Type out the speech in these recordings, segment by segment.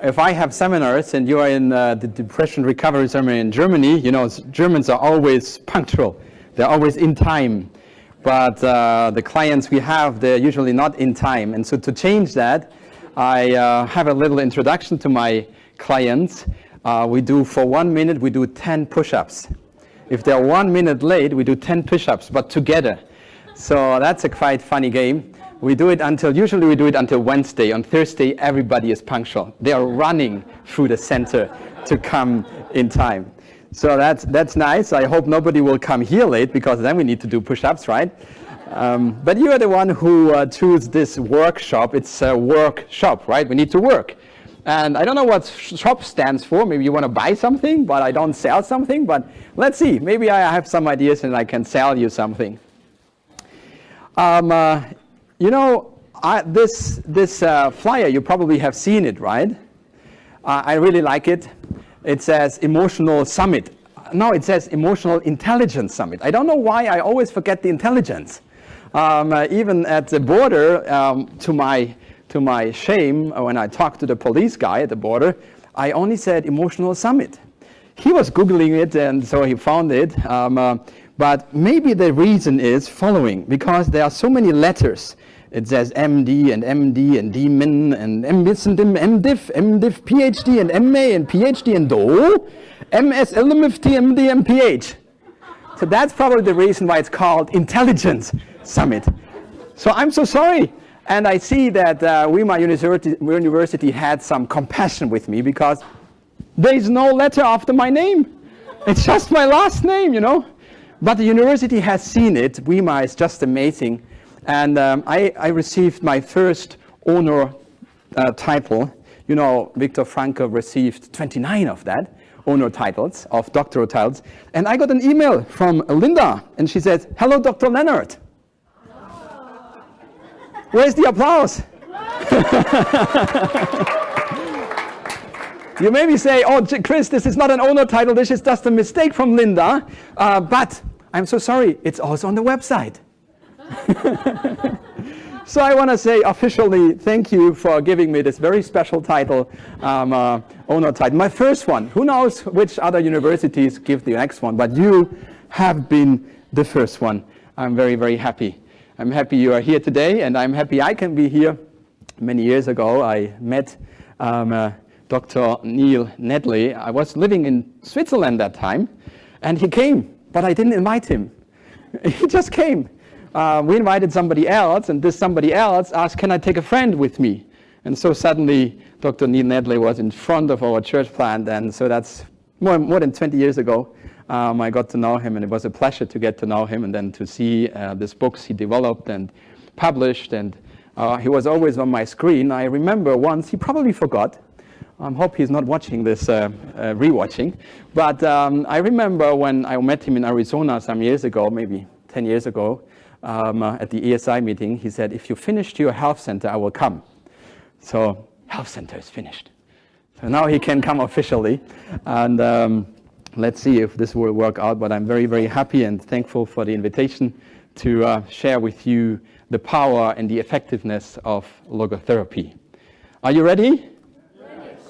if I have seminars and you are in the depression recovery seminar in Germany, you know, Germans are always punctual. They're always in time. But the clients we have, they're usually not in time. And so to change that, I have a little introduction to my clients. We do, for 1 minute, we do 10 push-ups. If they're 1 minute late, we do 10 push-ups, but together. So that's a quite funny game. Usually we do it until Wednesday. On Thursday, everybody is punctual. They are running through the center to come in time. So that's nice. I hope nobody will come here late, because then we need to do push-ups, right? But you are the one who chose this workshop. It's a workshop, right? We need to work. And I don't know what shop stands for. Maybe you want to buy something, but I don't sell something. But let's see. Maybe I have some ideas and I can sell you something. You know, this flyer, you probably have seen it, right? I really like it. It says Emotional Summit. No, it says Emotional Intelligence Summit. I don't know why I always forget the intelligence. Even at the border, to my shame, when I talked to the police guy at the border, I only said Emotional Summit. He was Googling it, and so he found it. But maybe the reason is following, because there are so many letters. It says MD and MD and DMin and MDiff and MDiff, PhD and MA and PhD and DO, MS, LMFT, MD, MPH. So that's probably the reason why it's called Intelligence Summit. So I'm so sorry. And I see that my university had some compassion with me, because there is no letter after my name. It's just my last name, you know. But the university has seen it. WIMA is just amazing. And I received my first honor title. You know, Viktor Frankl received 29 of that, honor titles, of doctoral titles. And I got an email from Linda, and she says, "Hello, Dr. Lenart." Where's the applause? You maybe say, "Oh, Kris, this is not an honor title, this is just a mistake from Linda." But I'm so sorry, it's also on the website. So I want to say officially thank you for giving me this very special title, honor title. My first one. Who knows which other universities give the next one, but you have been the first one. I'm very, very happy. I'm happy you are here today, and I'm happy I can be here. Many years ago, I met Dr. Neil Nedley. I was living in Switzerland that time, and he came, but I didn't invite him. He just came. We invited somebody else, and this somebody else asked, "Can I take a friend with me?" And so suddenly, Dr. Neil Nedley was in front of our church plant, and so that's more than 20 years ago. I got to know him, and it was a pleasure to get to know him, and then to see these books he developed and published, and he was always on my screen. I remember once, he probably forgot. I hope he's not watching this, rewatching. But I remember when I met him in Arizona some years ago, maybe 10 years ago, at the ESI meeting, he said, "If you finished your health center, I will come." So health center is finished. So now he can come officially. And let's see if this will work out. But I'm very, very happy and thankful for the invitation to share with you the power and the effectiveness of logotherapy. Are you ready?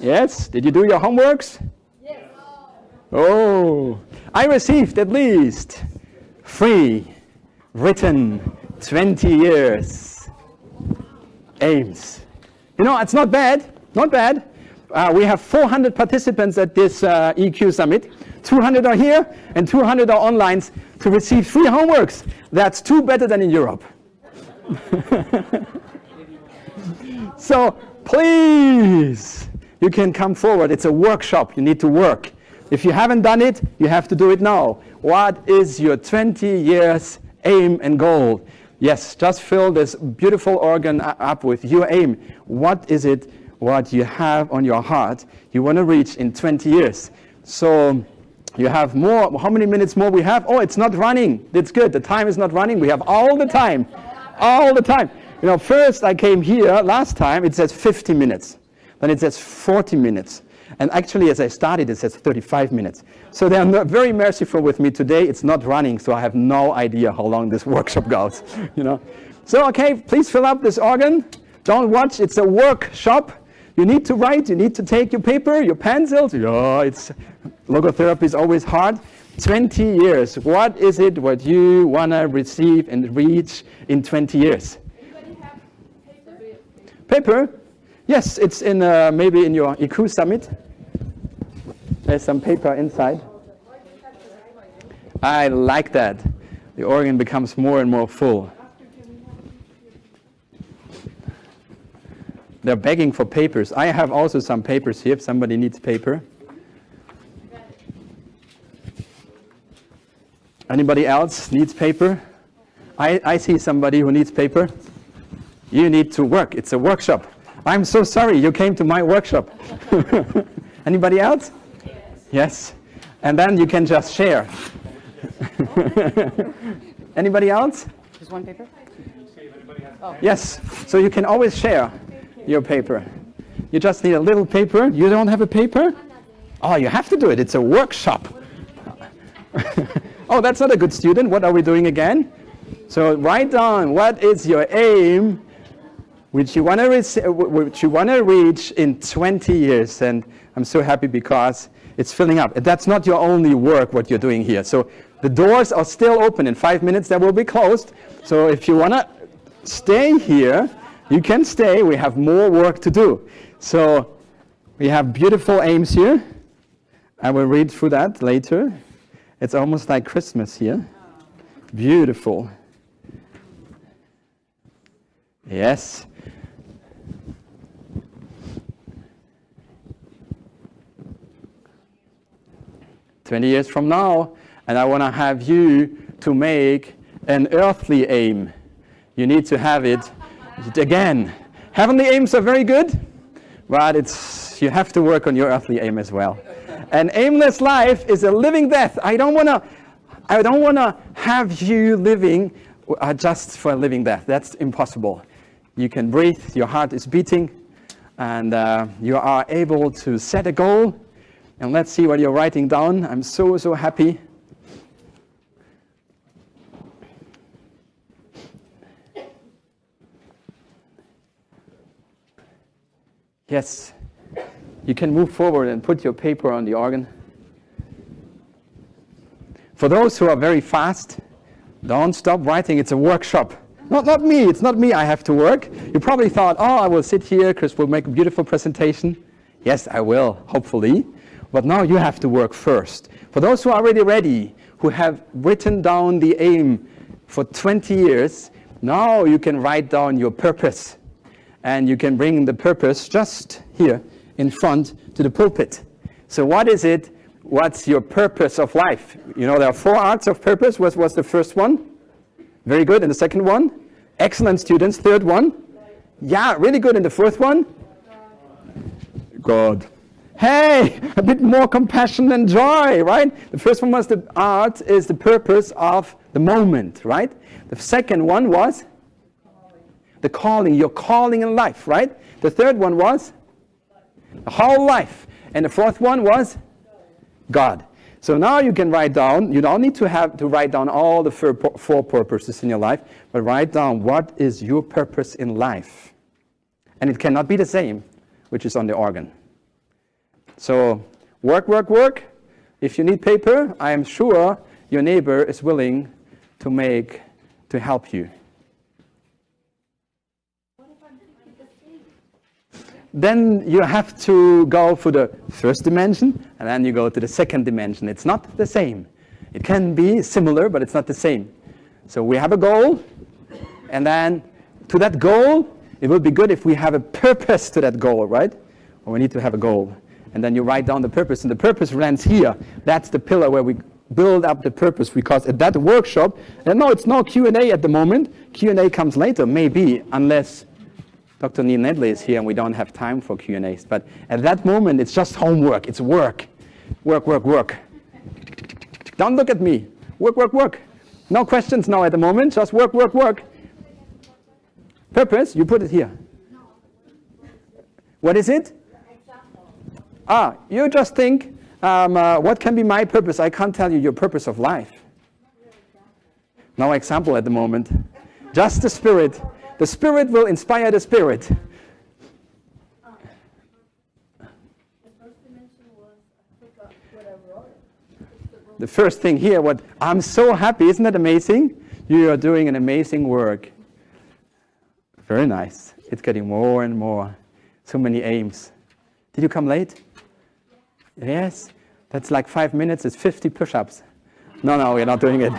Yes? Did you do your homeworks? Yes. Oh, I received at least 3 written 20 years aims. You know, it's not bad, not bad. We have 400 participants at this EQ Summit. 200 are here and 200 are online to receive 3 homeworks. That's 2 better than in Europe. So please, you can come forward. It's a workshop. You need to work. If you haven't done it, you have to do it now. What is your 20 years aim and goal? Yes, just fill this beautiful organ up with your aim. What is it, what you have on your heart you want to reach in 20 years? So you have more. How many minutes more we have? Oh, it's not running. That's good. The time is not running. We have all the time. All the time. You know, first I came here last time, it says 50 minutes. Then it says 40 minutes. And actually, as I started, it says 35 minutes. So they are not very merciful with me today. It's not running, so I have no idea how long this workshop goes. You know. So, okay, please fill up this organ. Don't watch. It's a workshop. You need to write, you need to take your paper, your pencils. Yeah, logotherapy is always hard. 20 years. What is it what you want to receive and reach in 20 years? Anybody have paper? Paper? Yes, it's in maybe in your IQ summit. There's some paper inside. I like that. The organ becomes more and more full. They're begging for papers. I have also some papers here if somebody needs paper. Anybody else needs paper? I see somebody who needs paper. You need to work. It's a workshop. I'm so sorry you came to my workshop. Anybody else? Yes. And then you can just share. Anybody else? Just one paper? Oh. Yes. So you can always share your paper. You just need a little paper. You don't have a paper? Oh, you have to do it. It's a workshop. Oh, that's not a good student. What are we doing again? So write down what is your aim, which you want to reach in 20 years. And I'm so happy because it's filling up. That's not your only work, what you're doing here. So the doors are still open. In 5 minutes, they will be closed. So if you want to stay here, you can stay. We have more work to do. So we have beautiful aims here. I will read through that later. It's almost like Christmas here. Beautiful. Yes. "20 years from now, and I want to have you to make an earthly aim." You need to have it again. Heavenly aims are very good, but you have to work on your earthly aim as well. An aimless life is a living death. I don't want to have you living just for a living death. That's impossible. You can breathe, your heart is beating, and you are able to set a goal. And let's see what you're writing down. I'm so happy. Yes. You can move forward and put your paper on the organ. For those who are very fast, don't stop writing. It's a workshop. Not me. It's not me I have to work. You probably thought, oh, I will sit here. Kris will make a beautiful presentation. Yes, I will, hopefully. But now you have to work first. For those who are already ready, who have written down the aim for 20 years, now you can write down your purpose. And you can bring the purpose just here in front to the pulpit. So what is it? What's your purpose of life? You know, there are 4 arts of purpose. What was the first one? Very good. And the second one? Excellent students. Third one? Yeah, really good. And the fourth one? God. Hey, a bit more compassion and joy, right? The first one was the art is the purpose of the moment, right? The second one was the calling, your calling in life, right? The third one was the whole life. And the fourth one was God. So now you can write down, you don't need to have to write down all the 4 purposes in your life, but write down what is your purpose in life. And it cannot be the same, which is on the organ. So work, work, work. If you need paper, I am sure your neighbor is willing to help you. Then you have to go for the first dimension, and then you go to the second dimension. It's not the same. It can be similar, but it's not the same. So we have a goal, and then to that goal, it would be good if we have a purpose to that goal, right? Or we need to have a goal. And then you write down the purpose, and the purpose lands here. That's the pillar where we build up the purpose, because at that workshop, and no, it's no Q&A at the moment. Q&A comes later, maybe, unless Dr. Neil Nedley is here and we don't have time for Q&As. But at that moment, it's just homework. It's work. Work, work, work. Don't look at me. Work, work, work. No questions now at the moment. Just work, work, work. Purpose, you put it here. What is it? You just think, what can be my purpose? I can't tell you your purpose of life. No example at the moment. Just the Spirit. The Spirit will inspire the Spirit. the first thing here, what I'm so happy, isn't that amazing? You are doing an amazing work. Very nice. It's getting more and more. So many aims. Did you come late? Yes. That's like 5 minutes, it's 50 push-ups. No, we're not doing it.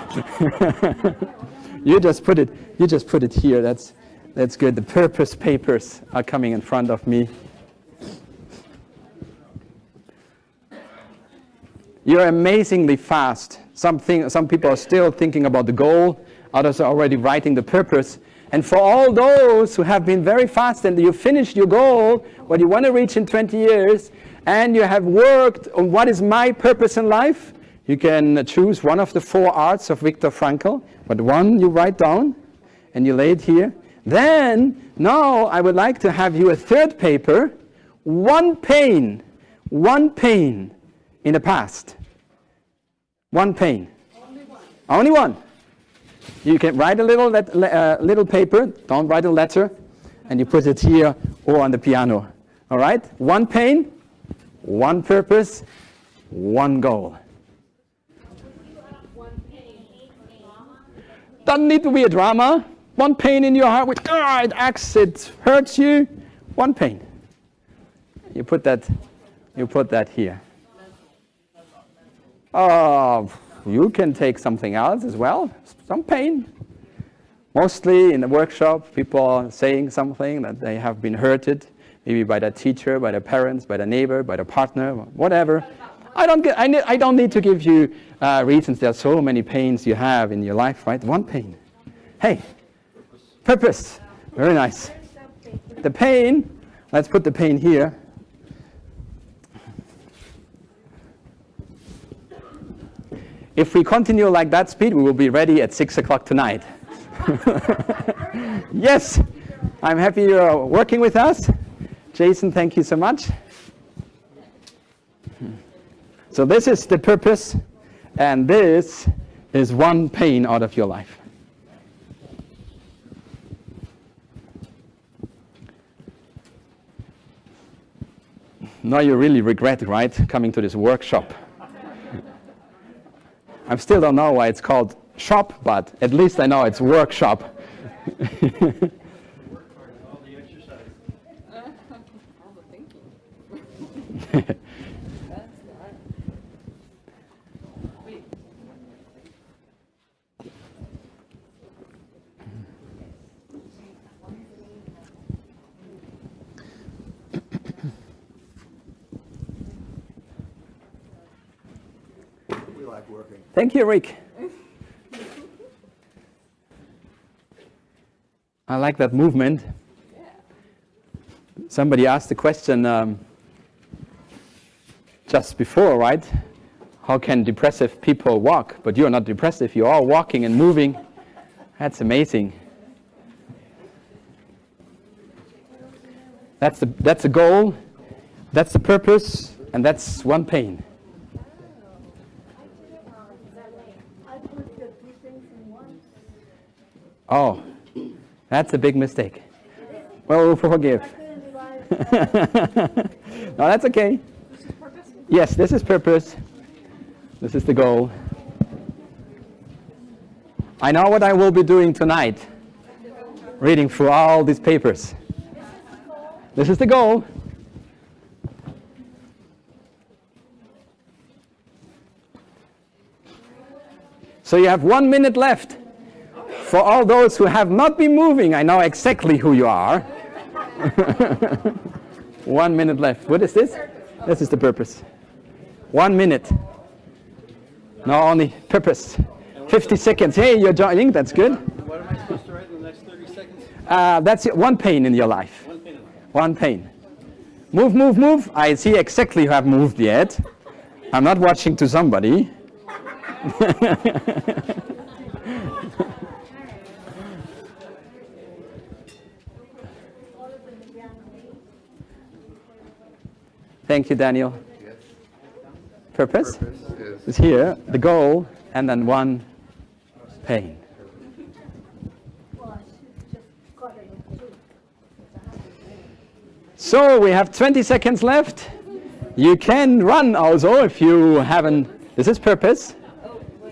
You just put it here. That's good. The purpose papers are coming in front of me. You're amazingly fast. Some people are still thinking about the goal. Others are already writing the purpose. And for all those who have been very fast and you finished your goal, what you want to reach in 20 years, and you have worked on what is my purpose in life, you can choose one of the 4 arts of Viktor Frankl, but one you write down and you lay it here. Then, now I would like to have you a third paper, one pain in the past. One pain. Only one. You can write a little paper, don't write a letter, and you put it here or on the piano. All right? One pain, one purpose, one goal. Doesn't need to be a drama. One pain in your heart, which it hurts you. One pain. You put that here. You can take something else as well. Some pain. Mostly in the workshop, people are saying something that they have been hurted, maybe by their teacher, by their parents, by their neighbor, by their partner, whatever. I don't need to give you reasons. There are so many pains you have in your life, right? One pain. Hey, purpose. Very nice. The pain, let's put the pain here. If we continue like that speed, we will be ready at 6 o'clock tonight. Yes, I'm happy you're working with us. Jason, thank you so much. So this is the purpose, and this is one pain out of your life. Now you really regret, right, coming to this workshop. I still don't know why it's called shop, but at least I know it's workshop. All the exercise. All the thinking. Thank you, Rick. I like that movement. Somebody asked the question just before, right? How can depressive people walk? But you're not depressive, you're all walking and moving. That's amazing. That's the goal, that's the purpose, and that's one pain. Oh, that's a big mistake. Well, we'll forgive. No, that's okay. This is purpose? Yes, this is purpose. This is the goal. I know what I will be doing tonight. Reading through all these papers. This is the goal. So you have 1 minute left. For all those who have not been moving, I know exactly who you are. 1 minute left. What is this? This is the purpose. 1 minute. No, only purpose. 50 seconds. Hey, you're joining. That's good. What am I supposed to write in the next 30 seconds? That's it. One pain in your life. One pain in life. One pain. Move, move, move. I see exactly who have moved yet. I'm not watching to somebody. Thank you, Daniel. Yes. Purpose Purpose is here, the goal, and then one pain. So we have 20 seconds left. You can run also if you haven't. This is purpose.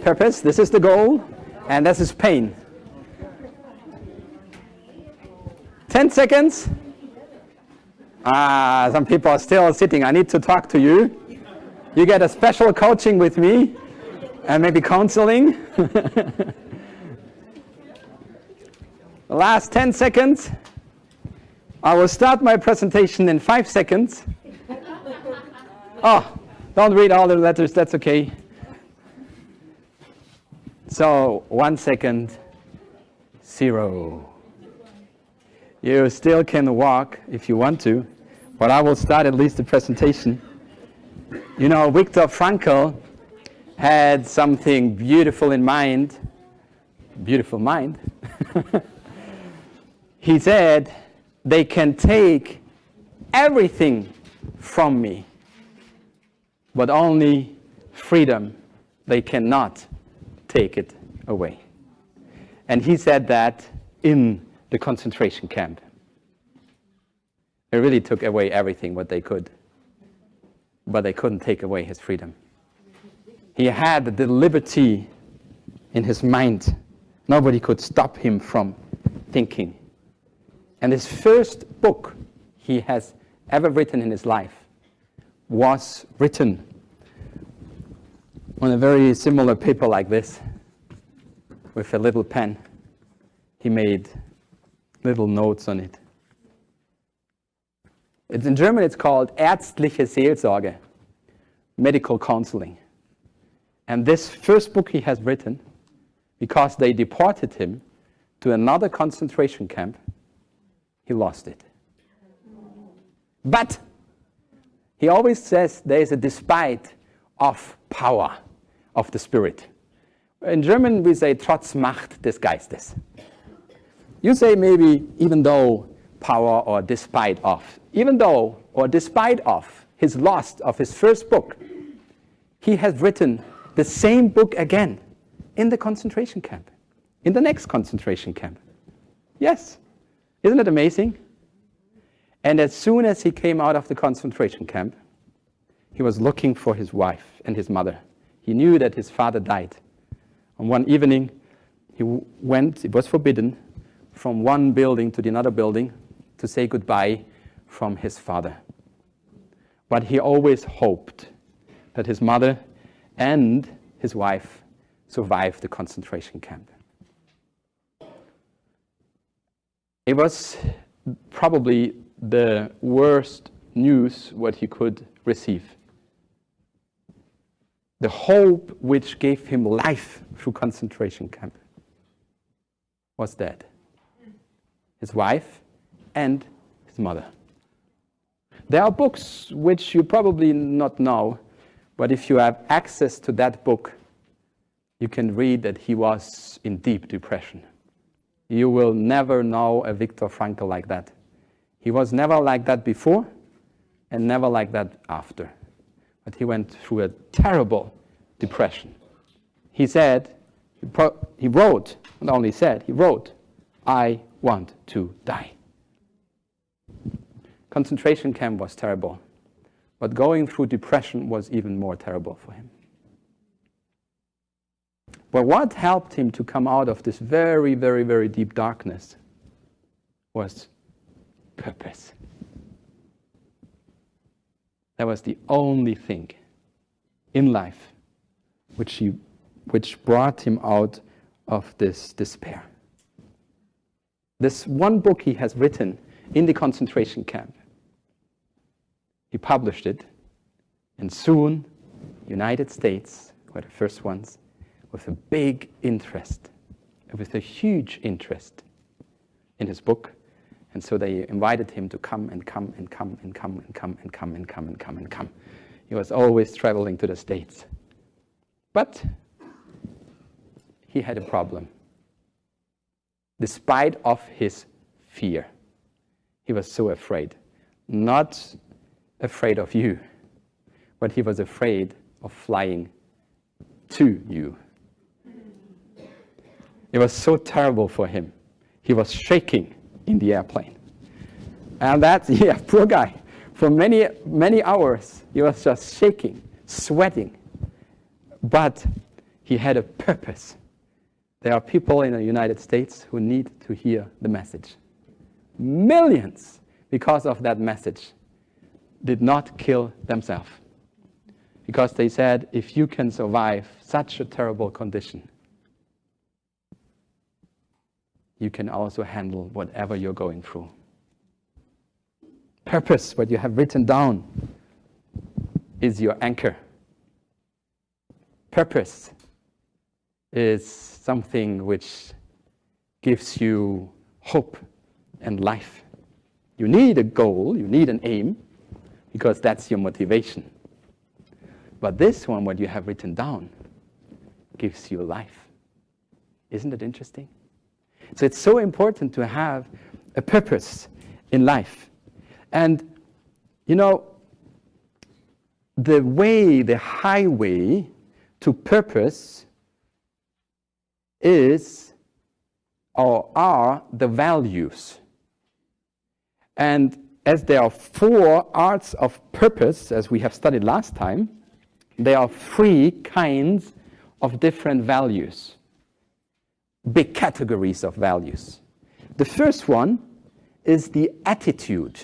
Purpose, this is the goal, and this is pain. 10 seconds. Some people are still sitting. I need to talk to you. You get a special coaching with me, and maybe counseling. The last 10 seconds. I will start my presentation in 5 seconds. Oh, don't read all the letters, that's okay. So, 1 second, 0. You still can walk if you want to, but I will start at least the presentation. You know, Viktor Frankl had something beautiful in mind. Beautiful mind. He said, they can take everything from me, but only freedom. They cannot take it away. And he said that in the concentration camp. They really took away everything what they could, but they couldn't take away his freedom. He had the liberty in his mind. Nobody could stop him from thinking. And his first book he has ever written in his life was written on a very similar paper like this, with a little pen. He made little notes on it. In German it's called ärztliche Seelsorge, medical counseling. And this first book he has written, because they deported him to another concentration camp, he lost it. But he always says there is a despite of power of the spirit. In German we say trotz Macht des Geistes. You say maybe even though power or despite of. Even though or despite of his loss of his first book, he has written the same book again in the concentration camp, in the next concentration camp. Yes, isn't it amazing? And as soon as he came out of the concentration camp, he was looking for his wife and his mother. He knew that his father died. On one evening, he went, it was forbidden, from one building to the another building to say goodbye from his father. But he always hoped that his mother and his wife survived the concentration camp. It was probably the worst news what he could receive. The hope which gave him life through concentration camp was dead. His wife and his mother. There are books which you probably not know, but if you have access to that book, you can read that he was in deep depression. You will never know a Viktor Frankl like that. He was never like that before and never like that after. But he went through a terrible depression. He said, he wrote, not only said, he wrote, I want to die. Concentration camp was terrible, but going through depression was even more terrible for him. But what helped him to come out of this very, very, very deep darkness was purpose. That was the only thing in life which brought him out of this despair. This one book he has written in the concentration camp, he published it, and soon United States were the first ones with a big interest, with a huge interest in his book. And so they invited him to come and come and come and come and come and come and come and come and come. He was always traveling to the States. But he had a problem. Despite of his fear, he was so afraid. Not afraid of you, but he was afraid of flying to you. It was so terrible for him. He was shaking in the airplane. And that's, yeah, poor guy. For many, many hours, he was just shaking, sweating. But He had a purpose. There are people in the United States who need to hear the message. Millions, because of that message, did not kill themselves. Because they said, if you can survive such a terrible condition, you can also handle whatever you're going through. Purpose, what you have written down, is your anchor. Purpose is something which gives you hope and life. You need a goal, you need an aim, because that's your motivation. But this one, what you have written down, gives you life. Isn't it interesting? So it's so important to have a purpose in life. And, you know, the highway to purpose is or are the values. And as there are 4 arts of purpose, as we have studied last time, there are 3 kinds of different values, big categories of values. The first one is the attitude.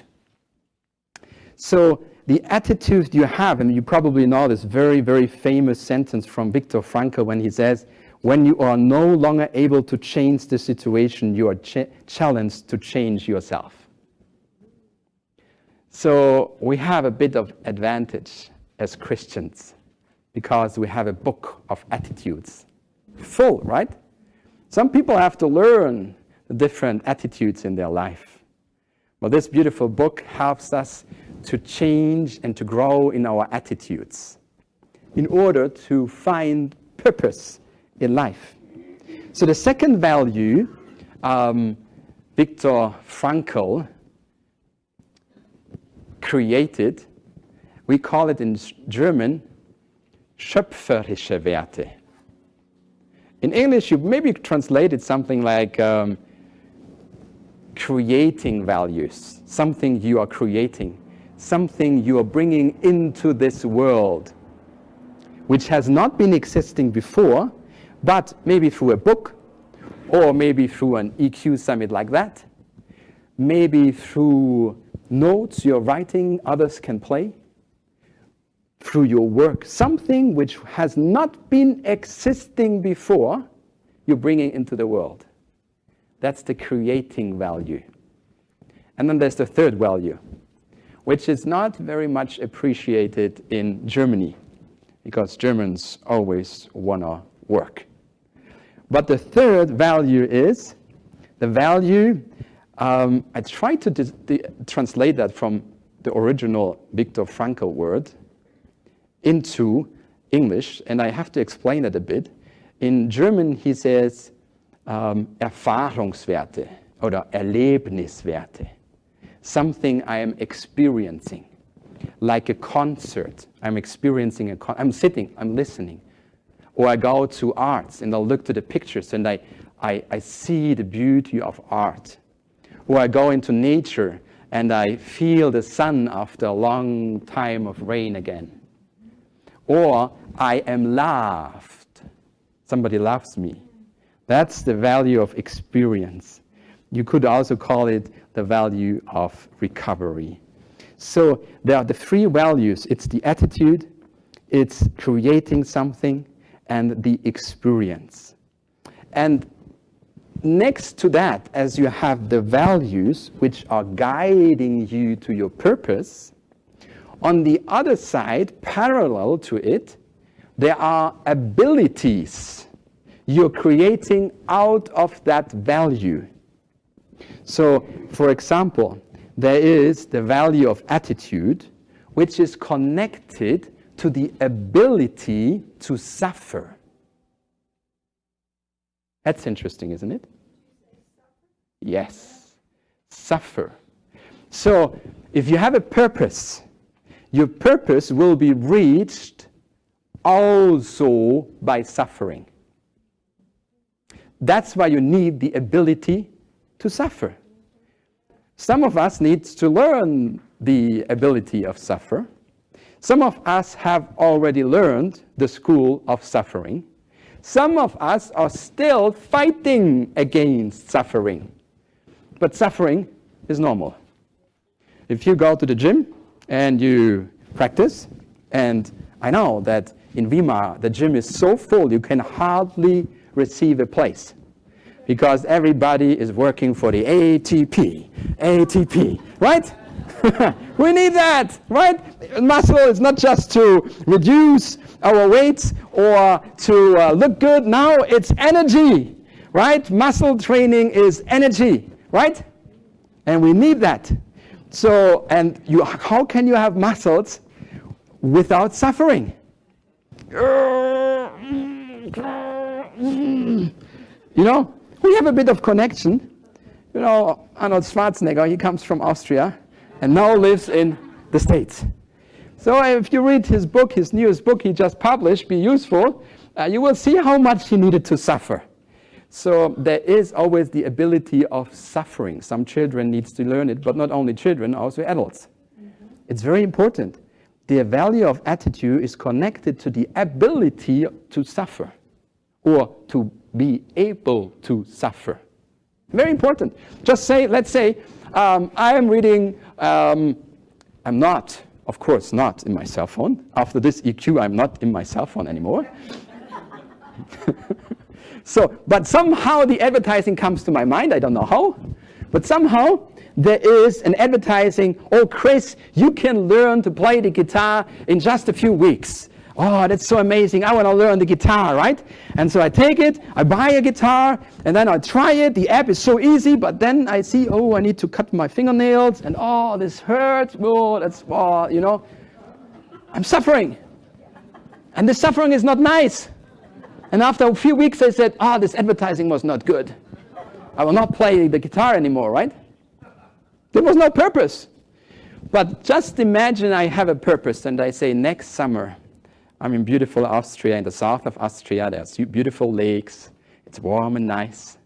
So the attitude you have, and you probably know this very, very famous sentence from Viktor Frankl when he says, when you are no longer able to change the situation, you are challenged to change yourself. So we have a bit of advantage as Christians because we have a book of attitudes. Full, right? Some people have to learn the different attitudes in their life. But this beautiful book helps us to change and to grow in our attitudes in order to find purpose in life. So the second value, Viktor Frankl created, we call it in German, schöpferische Werte. In English, you maybe translate it something like creating values, something you are creating, something you are bringing into this world, which has not been existing before, but maybe through a book, or maybe through an EQ summit like that, maybe through notes you're writing others can play, through your work, something which has not been existing before, you're bringing into the world. That's the creating value. And then there's the third value, which is not very much appreciated in Germany, because Germans always want to work. But the third value is the value, I tried to translate that from the original Viktor Frankl word into English, and I have to explain it a bit. In German, he says Erfahrungswerte oder Erlebniswerte, something I am experiencing, like a concert. I'm experiencing I'm sitting, I'm listening. Or I go to arts and I'll look to the pictures and I see the beauty of art. Or I go into nature and I feel the sun after a long time of rain again. Or I am loved. Somebody loves me. That's the value of experience. You could also call it the value of recovery. So there are the 3 values. It's the attitude, it's creating something, and the experience. And next to that, as you have the values which are guiding you to your purpose, on the other side, parallel to it, there are abilities you're creating out of that value. So, for example, there is the value of attitude, which is connected to the ability to suffer. That's interesting, isn't it? Yes, suffer. So, if you have a purpose, your purpose will be reached also by suffering. That's why you need the ability to suffer. Some of us need to learn the ability of suffer. Some of us have already learned the school of suffering. some of us are still fighting against suffering. But suffering is normal. If you go to the gym and you practice, and I know that in Weimar the gym is so full you can hardly receive a place because everybody is working for the ATP, right? We need that, right? Muscle is not just to reduce our weight or to look good. Now it's energy, right? Muscle training is energy, right? And we need that. So, and how can you have muscles without suffering? You know, we have a bit of connection. You know, Arnold Schwarzenegger, he comes from Austria and now lives in the States. So if you read his book, his newest book he just published, Be Useful, you will see how much he needed to suffer. So there is always the ability of suffering. Some children need to learn it, but not only children, also adults. Mm-hmm. It's very important. The value of attitude is connected to the ability to suffer or to be able to suffer. Very important. Just say, let's say, I am reading, I'm not, of course, not in my cell phone. After this EQ, I'm not in my cell phone anymore. So, but somehow the advertising comes to my mind. I don't know how, but somehow there is an advertising. Oh, Kris, you can learn to play the guitar in just a few weeks. Oh, that's so amazing. I want to learn the guitar, right? And so I take it, I buy a guitar, and then I try it. The app is so easy, but then I see, oh, I need to cut my fingernails, and oh, this hurts. Oh, you know, I'm suffering. And this suffering is not nice. And after a few weeks, I said, this advertising was not good. I will not play the guitar anymore, right? There was no purpose. But just imagine I have a purpose, and I say, next summer, I'm in beautiful Austria, in the south of Austria. There's beautiful lakes. It's warm and nice.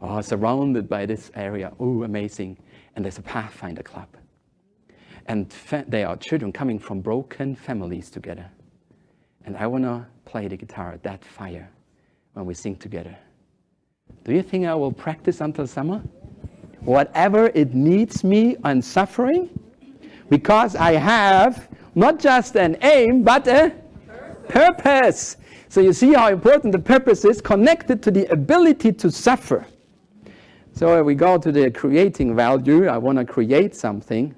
Oh, surrounded by this area. Oh, amazing. And there's a Pathfinder club. And there are children coming from broken families together. And I want to play the guitar at that fire when we sing together. Do you think I will practice until summer? Whatever it needs me on suffering? Because I have not just an aim, but a purpose. So you see how important the purpose is, connected to the ability to suffer. So if we go to the creating value, I want to create something.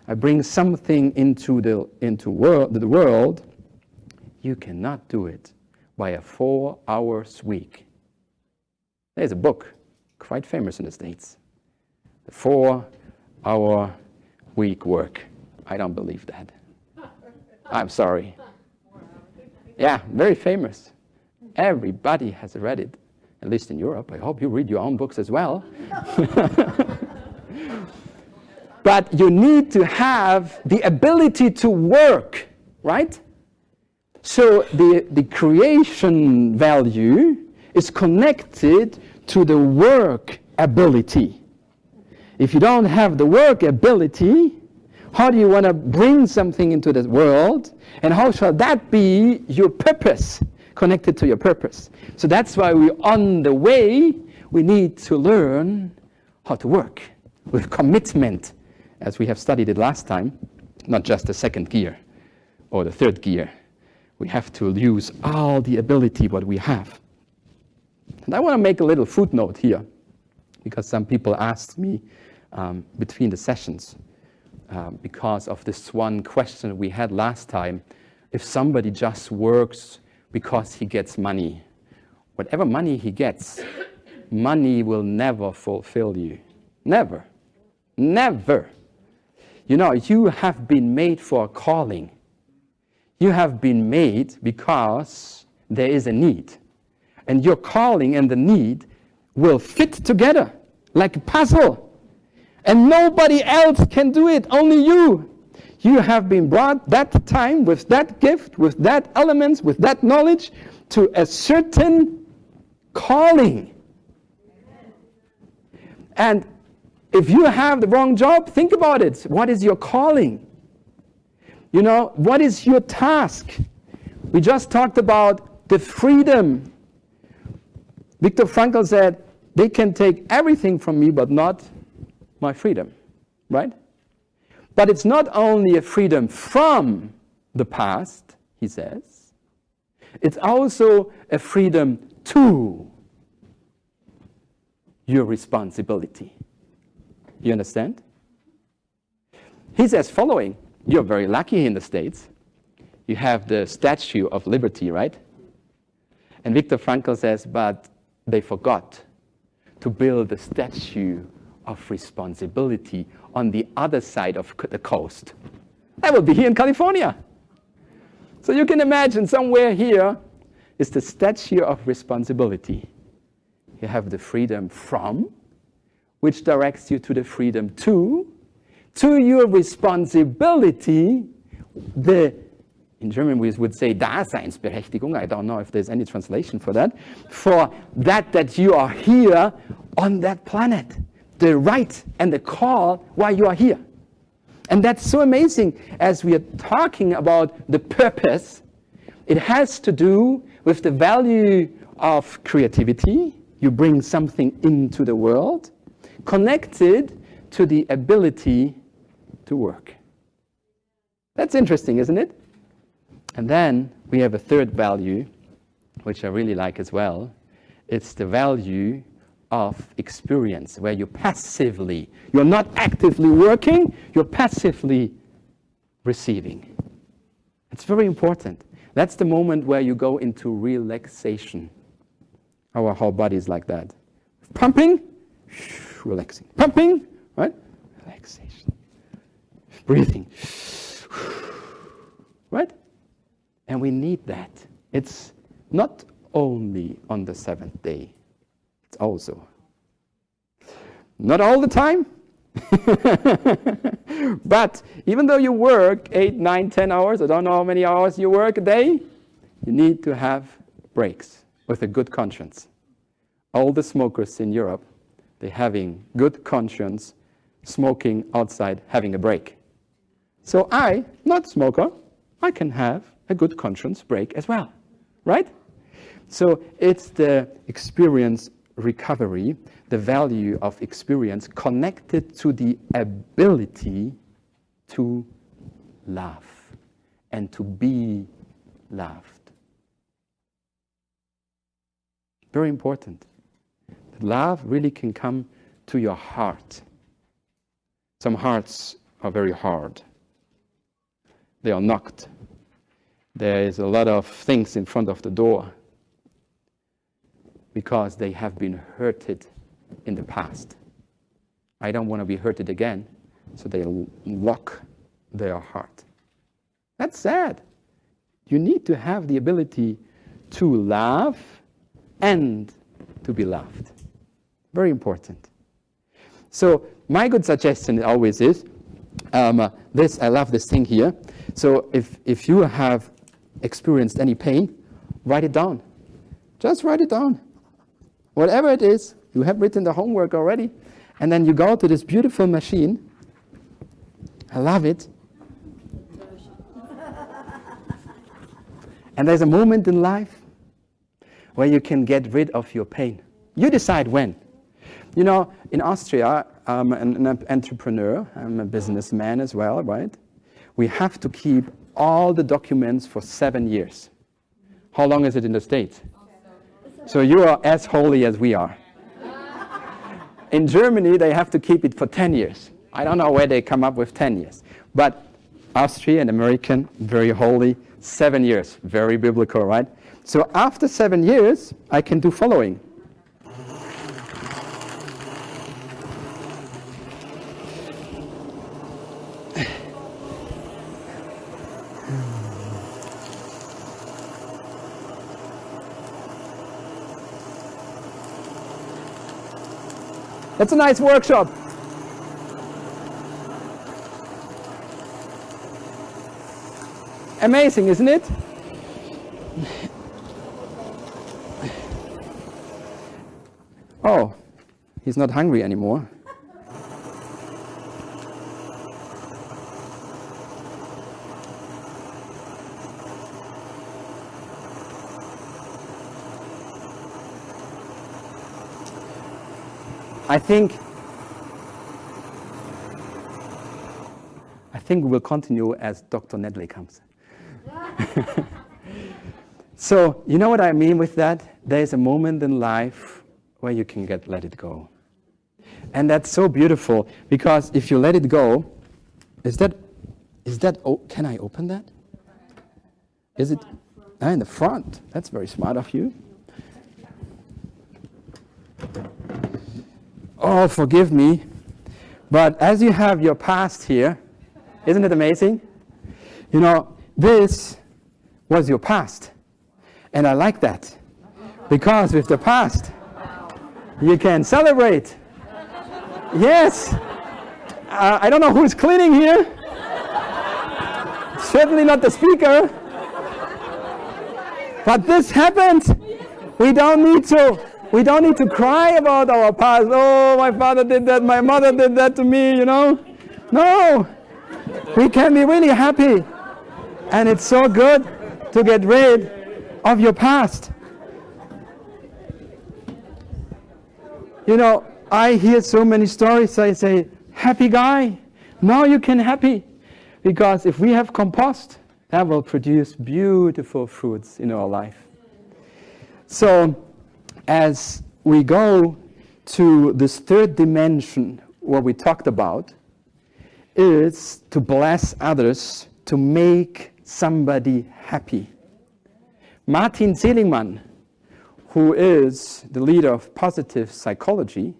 I bring something into the world. You cannot do it by a 4 hours week. There's a book, quite famous in the States. The 4-hour week work. I don't believe that. I'm sorry. Yeah, very famous. Everybody has read it, at least in Europe. I hope you read your own books as well. But you need to have the ability to work, right? So the creation value is connected to the work ability. If you don't have the work ability, how do you want to bring something into the world? And how shall that be your purpose, connected to your purpose? So that's why we're on the way. We need to learn how to work with commitment, as we have studied it last time, not just the second gear or the third gear. We have to use all the ability what we have. And I want to make a little footnote here, because some people asked me between the sessions, because of this one question we had last time, if somebody just works because he gets money. Whatever money he gets, money will never fulfill you. Never. Never. You know, you have been made for a calling. You have been made because there is a need. And your calling and the need will fit together like a puzzle. And nobody else can do it, only you. You have been brought that time with that gift, with that elements, with that knowledge to a certain calling. And if you have the wrong job, think about it. What is your calling? You know, what is your task? We just talked about the freedom Viktor Frankl said, they can take everything from me, but not my freedom, right? But it's not only a freedom from the past, he says, it's also a freedom to your responsibility. You understand? He says following, you're very lucky in the States. You have the Statue of Liberty, right? And Viktor Frankl says, but they forgot to build the Statue of Responsibility on the other side of the coast. That will be here in California. So you can imagine somewhere here is the Statue of Responsibility. You have the freedom from, which directs you to the freedom to your responsibility, in German we would say Daseinsberechtigung, I don't know if there's any translation for that you are here on that planet, the right and the call why you are here. And that's so amazing as we are talking about the purpose. It has to do with the value of creativity. You bring something into the world, connected to the ability to work. That's interesting, isn't it? And then we have a third value, which I really like as well. It's the value of experience, where you're not actively working, you're passively receiving. It's very important. That's the moment where you go into relaxation. Our whole body is like that. Pumping, relaxing. Pumping, right? Relaxation. Breathing, right? And we need that. It's not only on the seventh day. It's also. Not all the time. But even though you work 8, 9, 10 hours, I don't know how many hours you work a day, you need to have breaks with a good conscience. All the smokers in Europe, they're having good conscience, smoking outside, having a break. So I, not smoker, I can have a good conscience break as well, right? So it's the experience recovery, the value of experience connected to the ability to love and to be loved. Very important. Love really can come to your heart. Some hearts are very hard. They are knocked. There is a lot of things in front of the door because they have been hurted in the past. I don't want to be hurted again, so they lock their heart. That's sad. You need to have the ability to love and to be loved. Very important. So my good suggestion always is, I love this thing here. So if you have experienced any pain, write it down. Just write it down. Whatever it is, you have written the homework already, and then you go to this beautiful machine. I love it. And there's a moment in life where you can get rid of your pain. You decide when. You know, in Austria, I'm an entrepreneur. I'm a businessman as well, right? We have to keep all the documents for 7 years. How long is it in the States? So you are as holy as we are. In Germany, they have to keep it for 10 years. I don't know where they come up with 10 years. But Austria and American, very holy, 7 years, very biblical, right? So after 7 years, I can do following. That's a nice workshop. Amazing, isn't it? Oh, he's not hungry anymore. I think we will continue as Dr. Nedley comes. So, you know what I mean with that? There's a moment in life where you can let it go. And that's so beautiful, because if you let it go, can I open that? Is it? In the front. That's very smart of you. Oh, forgive me. But as you have your past here, isn't it amazing? You know, this was your past. And I like that. Because with the past, you can celebrate. Yes. I don't know who's cleaning here. Certainly not the speaker. But this happened. We don't need to cry about our past. Oh, my father did that, my mother did that to me, you know. No. We can be really happy. And it's so good to get rid of your past. You know, I hear so many stories. I say, happy guy. Now you can happy. Because if we have compost, that will produce beautiful fruits in our life. So, as we go to this third dimension, what we talked about, is to bless others, to make somebody happy. Martin Seligman, who is the leader of positive psychology,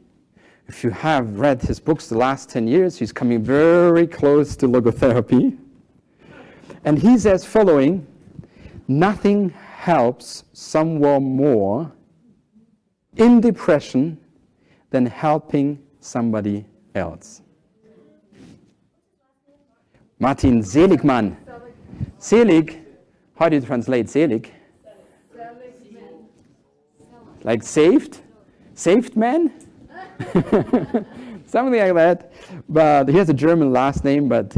if you have read his books the last 10 years, he's coming very close to logotherapy. And he says following, nothing helps someone more in depression than helping somebody else. Martin Seligman. Selig, how do you translate selig? Like saved? Saved man? Something like that. But he has a German last name, but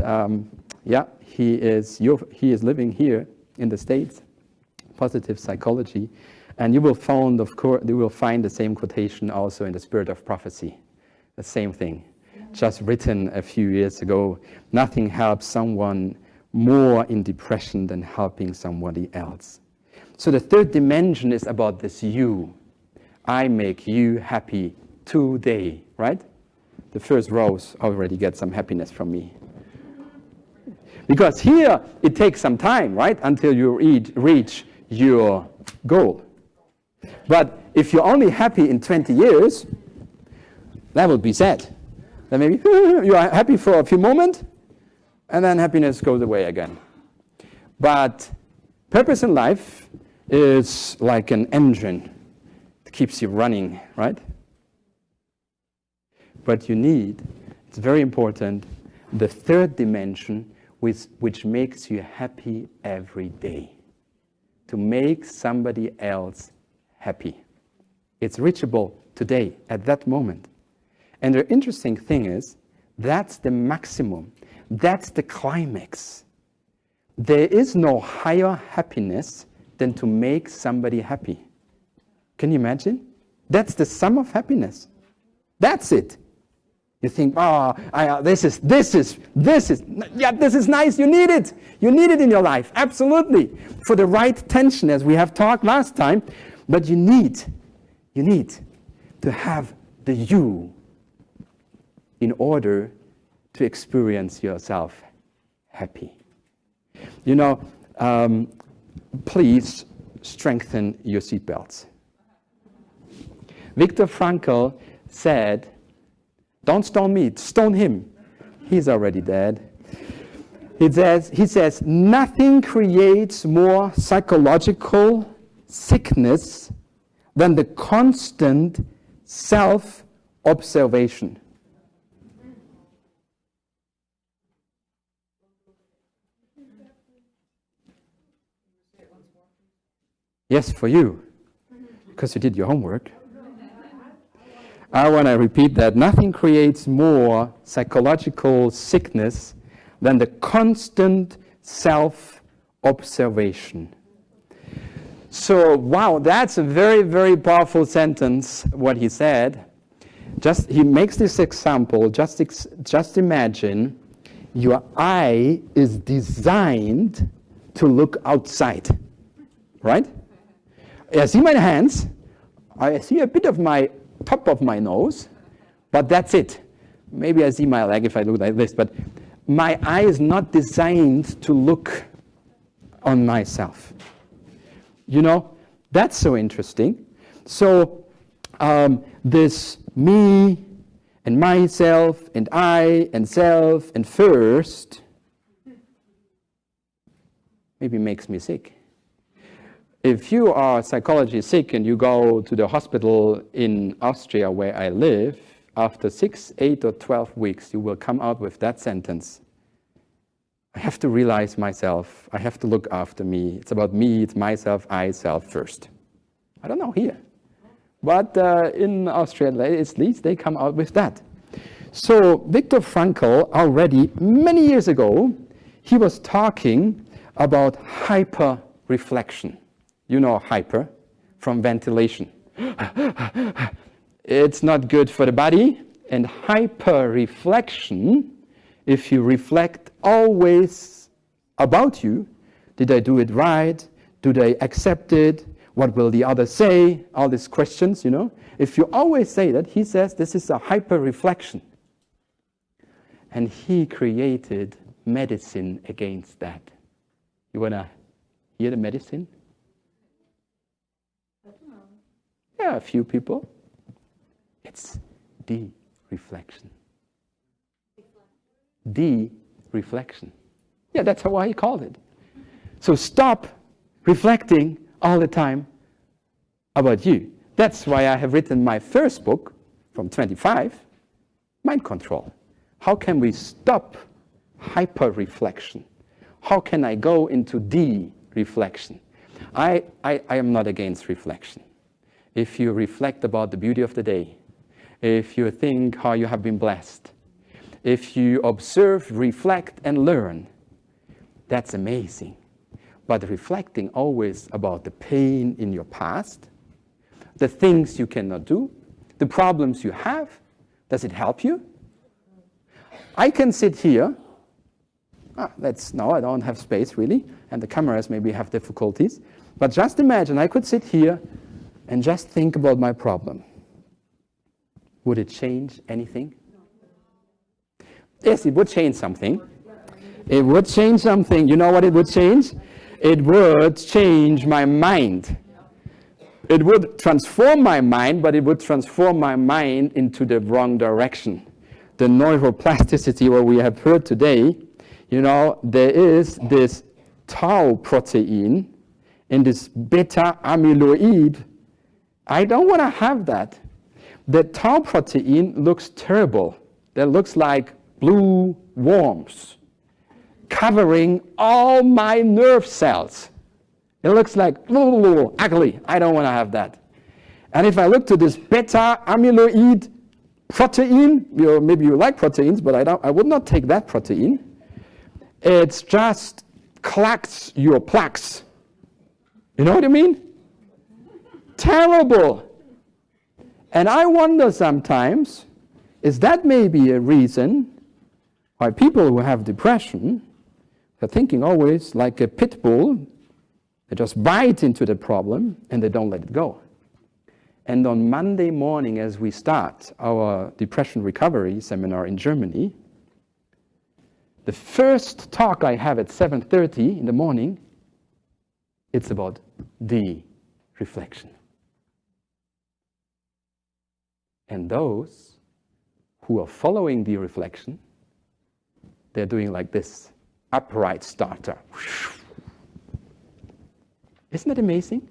yeah, he is living here in the States. Positive psychology. And you will find, of course, the same quotation also in the Spirit of Prophecy. The same thing. Just written a few years ago. Nothing helps someone more in depression than helping somebody else. So the third dimension is about this you. I make you happy today, right? The first rows already get some happiness from me. Because here it takes some time, right, until you reach your goal. But if you're only happy in 20 years, that would be sad. Then maybe you are happy for a few moments, and then happiness goes away again. But purpose in life is like an engine that keeps you running, right? But you need, it's very important, the third dimension, which makes you happy every day. To make somebody else happy. It's reachable today, at that moment. And the interesting thing is, that's the maximum. That's the climax. There is no higher happiness than to make somebody happy. Can you imagine? That's the sum of happiness. That's it. You think, this is nice, you need it. You need it in your life, absolutely. For the right tension, as we have talked last time. But you need to have the you in order to experience yourself happy. You know, please strengthen your seatbelts. Viktor Frankl said, don't stone me, stone him. He's already dead. He says, nothing creates more psychological sickness than the constant self-observation. Yes, for you, because you did your homework. I want to repeat that. Nothing creates more psychological sickness than the constant self-observation. So, wow, that's a very, very powerful sentence, what he said. he makes this example, just imagine your eye is designed to look outside, right? I see my hands, I see a bit of my top of my nose, but that's it. Maybe I see my leg if I look like this, but my eye is not designed to look on myself. You know, that's so interesting. So this me and myself and I and self and first maybe makes me sick. If you are psychologically sick and you go to the hospital in Austria where I live, after 6, 8, or 12 weeks, you will come out with that sentence. I have to realize myself. I have to look after me. It's about me, it's myself, I, self first. I don't know here. But in Australia, at least, they come out with that. So Viktor Frankl, already many years ago, he was talking about hyper-reflection. You know hyper from ventilation. It's not good for the body. And hyper-reflection, if you reflect always about you, did I do it right? Do they accept it? What will the other say? All these questions, you know. If you always say that, he says this is a hyper-reflection. And he created medicine against that. You want to hear the medicine? Yeah, a few people. It's de-reflection. De-reflection. Yeah, that's why he called it. So stop reflecting all the time about you. That's why I have written my first book from 25, Mind Control. How can we stop hyper-reflection? How can I go into de-reflection? I am not against reflection. If you reflect about the beauty of the day, if you think how you have been blessed, if you observe, reflect, and learn, that's amazing. But reflecting always about the pain in your past, the things you cannot do, the problems you have, does it help you? I can sit here. No, I don't have space really, and the cameras maybe have difficulties. But just imagine I could sit here and just think about my problem. Would it change anything? Yes, it would change something. It would change something. You know what it would change? It would change my mind. It would transform my mind, but it would transform my mind into the wrong direction. The neuroplasticity, what we have heard today, you know, there is this tau protein and this beta amyloid. I don't want to have that. The tau protein looks terrible. That looks like blue worms covering all my nerve cells. It looks like ugly. I don't want to have that. And if I look to this beta amyloid protein, maybe you like proteins, but I would not take that protein. It's just clacks your plaques. You know what I mean? Terrible. And I wonder sometimes, is that maybe a reason why people who have depression are thinking always like a pit bull? They just bite into the problem and they don't let it go. And on Monday morning, as we start our depression recovery seminar in Germany, the first talk I have at 7:30 in the morning, it's about de-reflection. And those who are following the reflection, they're doing like this, upright starter. Isn't that amazing?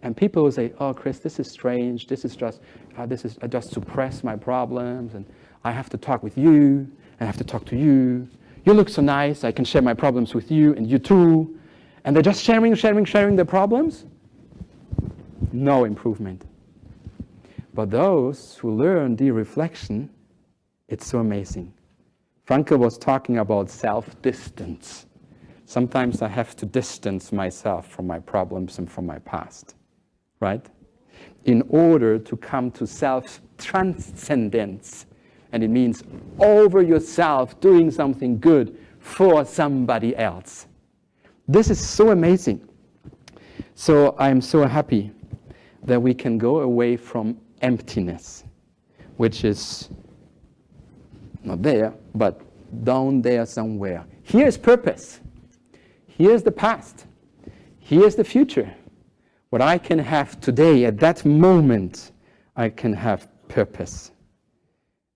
And people will say, oh, Kris, this is strange. I just suppress my problems, and I have to talk with you, and I have to talk to you. You look so nice, I can share my problems with you, and you too. And they're just sharing their problems. No improvement. But those who learn de-reflection, it's so amazing. Frankl was talking about self-distance. Sometimes I have to distance myself from my problems and from my past, right? in order to come to self-transcendence. And it means over yourself, doing something good for somebody else. This is so amazing. So I'm so happy that we can go away from emptiness, which is not there, but down there somewhere. Here's purpose. Here's the past. Here's the future. What I can have today, at that moment, I can have purpose.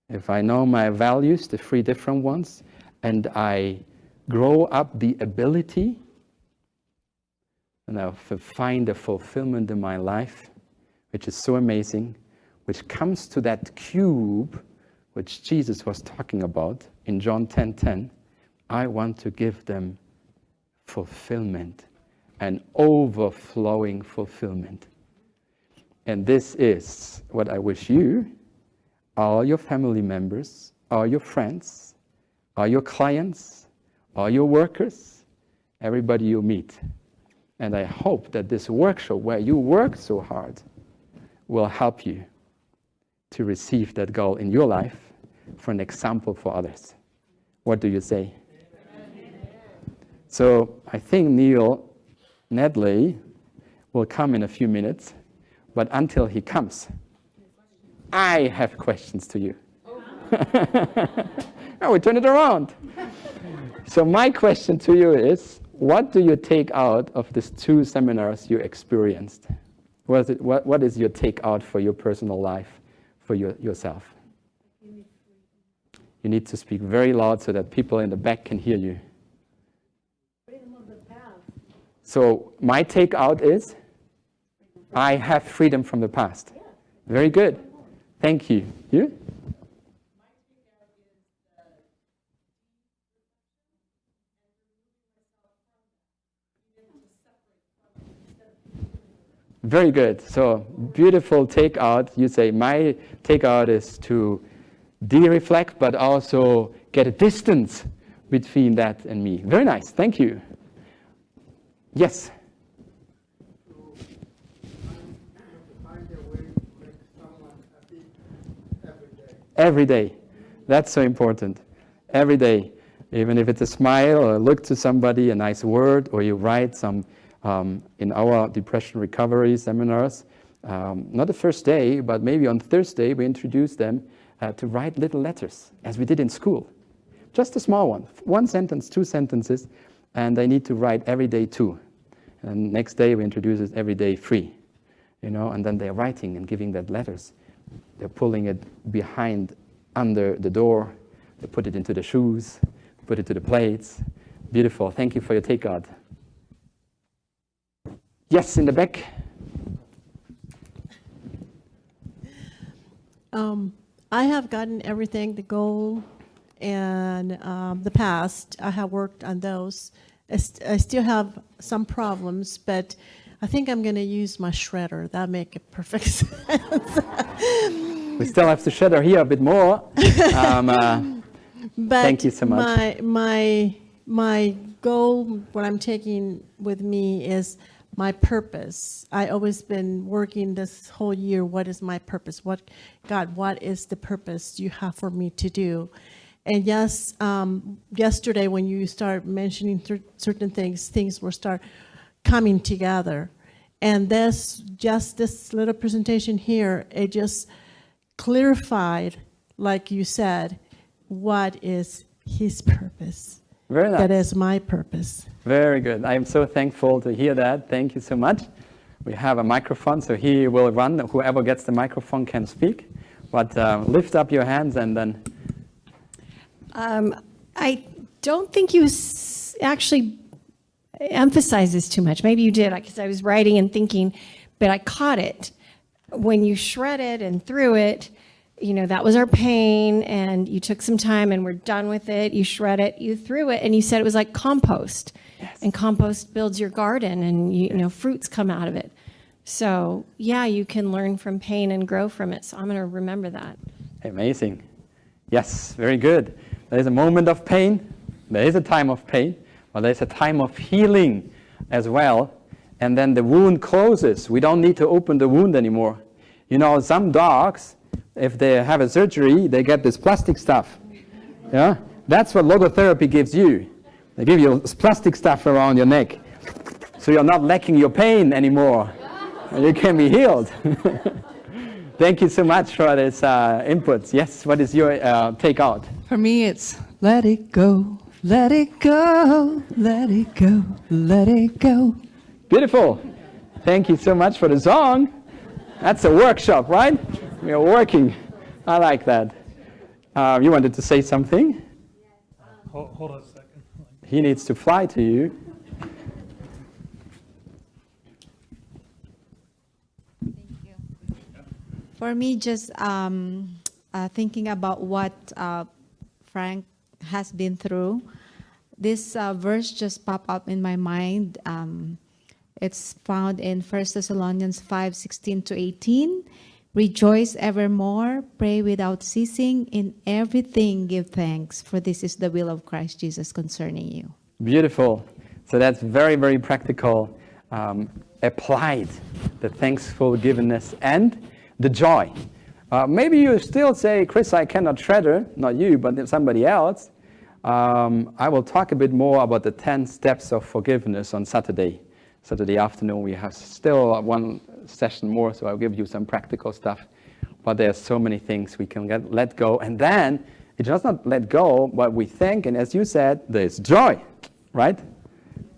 If I know my values, the 3 different ones, and I grow up the ability, and I find a fulfillment in my life, which is so amazing, which comes to that cube which Jesus was talking about in John 10:10, I want to give them fulfillment, an overflowing fulfillment. And this is what I wish you, all your family members, all your friends, all your clients, all your workers, everybody you meet. And I hope that this workshop where you work so hard will help you to receive that goal in your life for an example for others. What do you say? Amen. So I think Neil Nedley will come in a few minutes, but until he comes, I have questions to you. Oh, we turn it around. So my question to you is, what do you take out of these 2 seminars you experienced? What is your take out for your personal life, for yourself? You need to speak very loud so that people in the back can hear you. Freedom of the past. So my take out is, I have freedom from the past. Very good. Thank you. You? Very good. So beautiful takeout. You say my takeout is to de-reflect, but also get a distance between that and me. Very nice. Thank you. Yes. Find a way to make someone happy every day. Every day. That's so important. Every day. Even if it's a smile or look to somebody, a nice word, or you write some, in our depression recovery seminars, not the first day, but maybe on Thursday, we introduce them to write little letters, as we did in school. Just a small one. 1 sentence, 2 sentences, and they need to write every day 2. And next day, we introduce it every day 3. And then they're writing and giving that letters. They're pulling it behind, under the door. They put it into the shoes, put it to the plates. Beautiful. Thank you for your takeout. Yes, in the back. I have gotten everything, the goal and the past. I have worked on those. I still have some problems, but I think I'm going to use my shredder. That make it perfect sense. We still have to shredder here a bit more. But thank you so much. My goal, what I'm taking with me is my purpose. I always been working this whole year. What is my purpose? God, what is the purpose you have for me to do? And yes, yesterday when you start mentioning certain things will start coming together. And this little presentation here, it just clarified, like you said, what is His purpose. Very nice. That is my purpose. Very good. I am so thankful to hear that. Thank you so much. We have a microphone, so he will run. Whoever gets the microphone can speak. But lift up your hands and then. I don't think you actually emphasized this too much. Maybe you did, because I was writing and thinking, but I caught it. When you shredded and threw it, that was our pain, and you took some time and we're done with it. You shred it, you threw it, and you said it was like compost. Yes. And compost builds your garden, and fruits come out of it. So yeah, you can learn from pain and grow from it. So I'm going to remember that. Amazing. Yes, very good. There is a moment of pain. There is a time of pain, but there is a time of healing as well. and then the wound closes. We don't need to open the wound anymore. You know, some dogs, if they have a surgery, they get this plastic stuff. Yeah? That's what logotherapy gives you. They give you this plastic stuff around your neck. So you're not lacking your pain anymore. You can be healed. Thank you so much for this input. Yes, what is your takeout? For me, it's let it go, let it go, let it go, let it go. Beautiful. Thank you so much for the song. That's a workshop, right? We are working. I like that. You wanted to say something? Hold on a second. He needs to fly to you. For me, just thinking about what Frank has been through, this verse just popped up in my mind. It's found in 1 Thessalonians 5:16-18. Rejoice evermore, pray without ceasing, in everything give thanks, for this is the will of Christ Jesus concerning you. Beautiful. So that's very, very practical. Applied, the thankful givenness and the joy. Maybe you still say, Kris, I cannot shredder, not you, but somebody else. I will talk a bit more about the 10 steps of forgiveness on Saturday afternoon. We have still one session more, so I'll give you some practical stuff. But there's so many things we can let go. And then it does not let go, but we thank, and as you said, there's joy, right?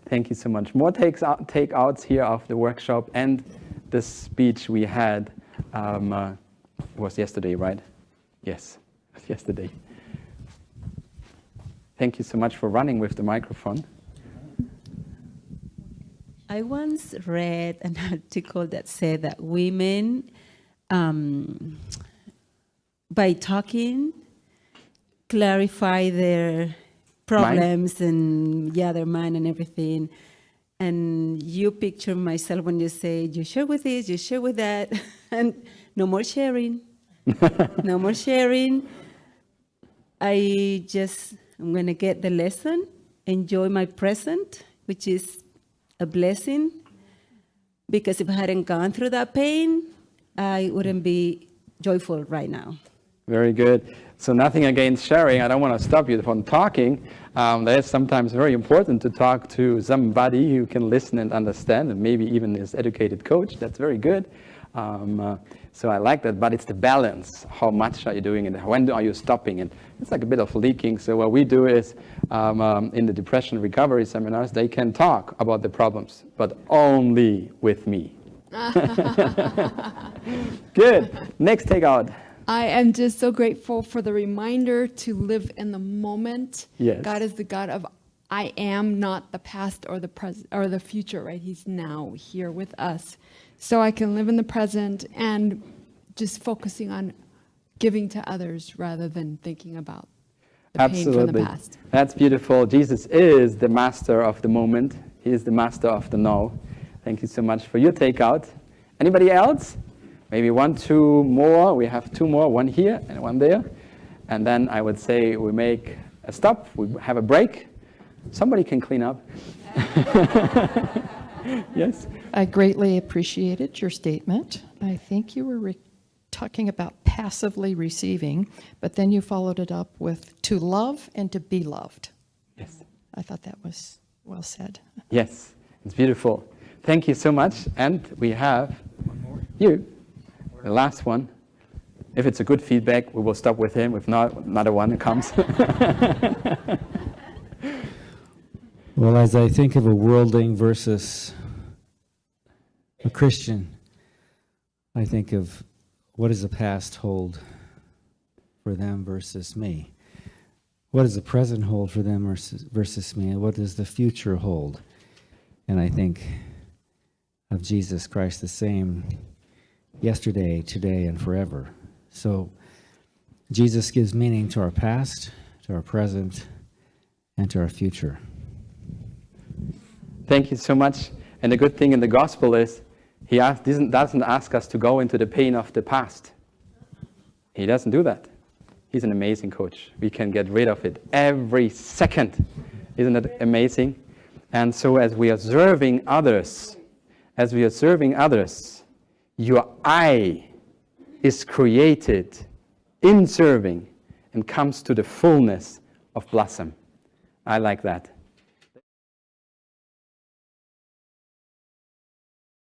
Thank you so much. More takeouts here of the workshop, and the speech we had was yesterday, right? Yes, yesterday. Thank you so much for running with the microphone. I once read an article that said that women, by talking, clarify their problems and their mind and everything. And you picture myself when you say, you share with this, you share with that, and no more sharing. No more sharing. I'm going to get the lesson, enjoy my present, which is a blessing, because if I hadn't gone through that pain, I wouldn't be joyful right now. Very good. So nothing against sharing. I don't want to stop you from talking. It's sometimes very important to talk to somebody who can listen and understand, and maybe even as educated coach. That's very good. So I like that, but it's the balance. How much are you doing and when are you stopping? And it's like a bit of leaking. So what we do is, in the depression recovery seminars, they can talk about the problems, but only with me. Good. Next takeout. I am just so grateful for the reminder to live in the moment. Yes. God is the God of I am, not the past or the present or the future, right? He's now here with us. So I can live in the present and just focusing on giving to others rather than thinking about the pain from the past. That's beautiful. Jesus is the master of the moment. He is the master of the now. Thank you so much for your takeout. Anybody else? Maybe 1, 2 more. We have 2 more, one here and one there. And then I would say we make a stop. We have a break. Somebody can clean up. Yes? I greatly appreciated your statement. I think you were talking about passively receiving, but then you followed it up with to love and to be loved. Yes. I thought that was well said. Yes, it's beautiful. Thank you so much. And we have you, the last one. If it's a good feedback, we will stop with him. If not, another one comes. Well, as I think of a worldling versus a Christian, I think of what does the past hold for them versus me? What does the present hold for them versus me? And what does the future hold? And I think of Jesus Christ the same yesterday, today, and forever. So Jesus gives meaning to our past, to our present, and to our future. Thank you so much. And the good thing in the gospel is he doesn't ask us to go into the pain of the past. He doesn't do that. He's an amazing coach. We can get rid of it every second. Isn't that amazing? And so as we are serving others, as we are serving others, your I is created in serving and comes to the fullness of blossom. I like that.